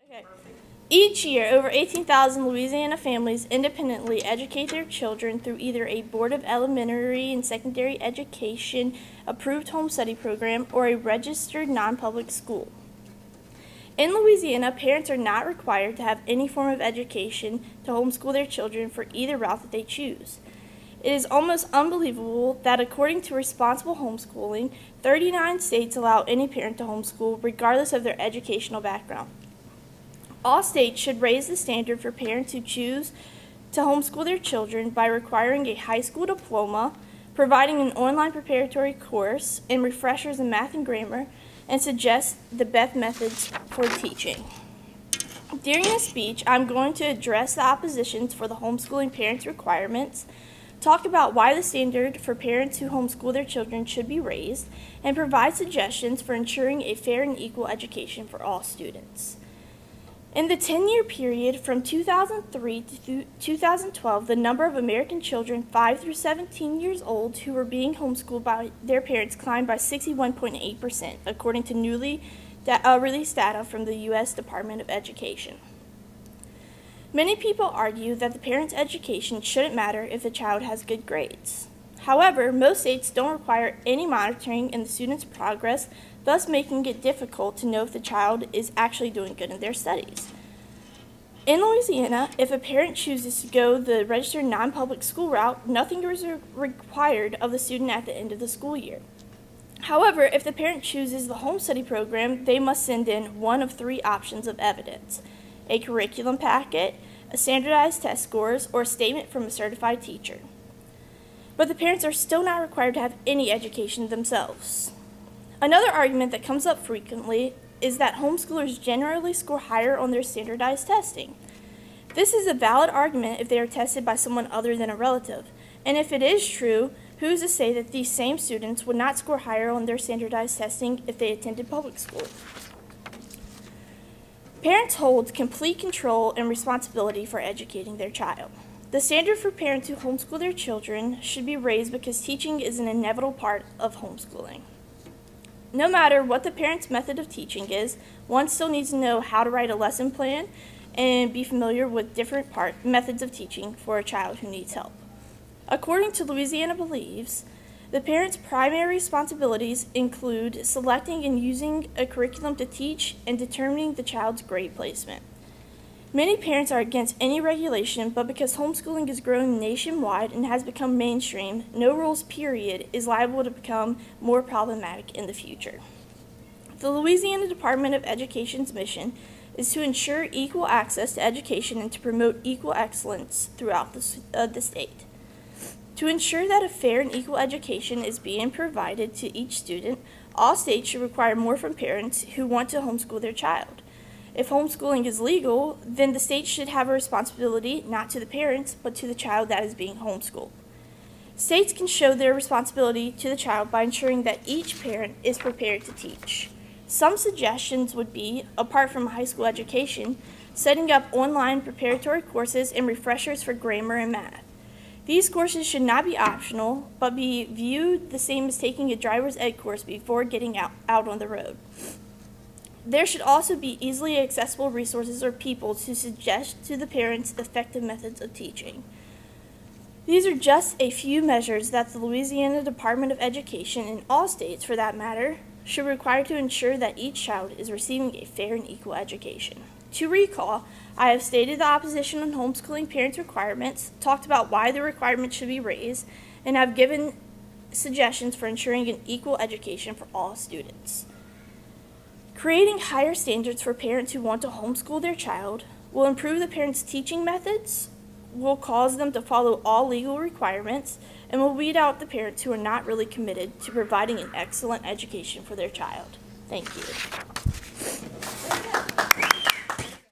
Okay. Each year, over 18,000 Louisiana families independently educate their children through either a Board of Elementary and Secondary Education approved home study program or a registered non-public school. In Louisiana, parents are not required to have any form of education to homeschool their children for either route that they choose. It is almost unbelievable that according to responsible homeschooling, 39 states allow any parent to homeschool regardless of their educational background. All states should raise the standard for parents who choose to homeschool their children by requiring a high school diploma, providing an online preparatory course, and refreshers in math and grammar, and suggest the best methods for teaching. During this speech, I'm going to address the oppositions for the homeschooling parents' requirements, talk about why the standard for parents who homeschool their children should be raised, and provide suggestions for ensuring a fair and equal education for all students. In the 10-year period from 2003 to 2012, the number of American children 5 through 17 years old who were being homeschooled by their parents climbed by 61.8%, according to newly released data from the U.S. Department of Education. Many people argue that the parent's education shouldn't matter if the child has good grades. However, most states don't require any monitoring in the student's progress, thus making it difficult to know if the child is actually doing good in their studies. In Louisiana, if a parent chooses to go the registered non-public school route, nothing is required of the student at the end of the school year. However, if the parent chooses the home study program, they must send in one of three options of evidence: a curriculum packet, a standardized test scores, or a statement from a certified teacher. But the parents are still not required to have any education themselves. Another argument that comes up frequently is that homeschoolers generally score higher on their standardized testing. This is a valid argument if they are tested by someone other than a relative, and if it is true, who's to say that these same students would not score higher on their standardized testing if they attended public school? Parents hold complete control and responsibility for educating their child. The standard for parents who homeschool their children should be raised because teaching is an inevitable part of homeschooling. No matter what the parent's method of teaching is, one still needs to know how to write a lesson plan and be familiar with different methods of teaching for a child who needs help. According to Louisiana Believes, the parent's primary responsibilities include selecting and using a curriculum to teach and determining the child's grade placement. Many parents are against any regulation, but because homeschooling is growing nationwide and has become mainstream, no rules period is liable to become more problematic in the future. The Louisiana Department of Education's mission is to ensure equal access to education and to promote equal excellence throughout the state. To ensure that a fair and equal education is being provided to each student, all states should require more from parents who want to homeschool their child. If homeschooling is legal, then the state should have a responsibility not to the parents, but to the child that is being homeschooled. States can show their responsibility to the child by ensuring that each parent is prepared to teach. Some suggestions would be, apart from high school education, setting up online preparatory courses and refreshers for grammar and math. These courses should not be optional, but be viewed the same as taking a driver's ed course before getting out on the road. There should also be easily accessible resources or people to suggest to the parents effective methods of teaching. These are just a few measures that the Louisiana Department of Education, and all states for that matter, should require to ensure that each child is receiving a fair and equal education. To recall, I have stated the opposition on homeschooling parents' requirements, talked about why the requirements should be raised, and have given suggestions for ensuring an equal education for all students. Creating higher standards for parents who want to homeschool their child will improve the parents' teaching methods, will cause them to follow all legal requirements, and will weed out the parents who are not really committed to providing an excellent education for their child. Thank you.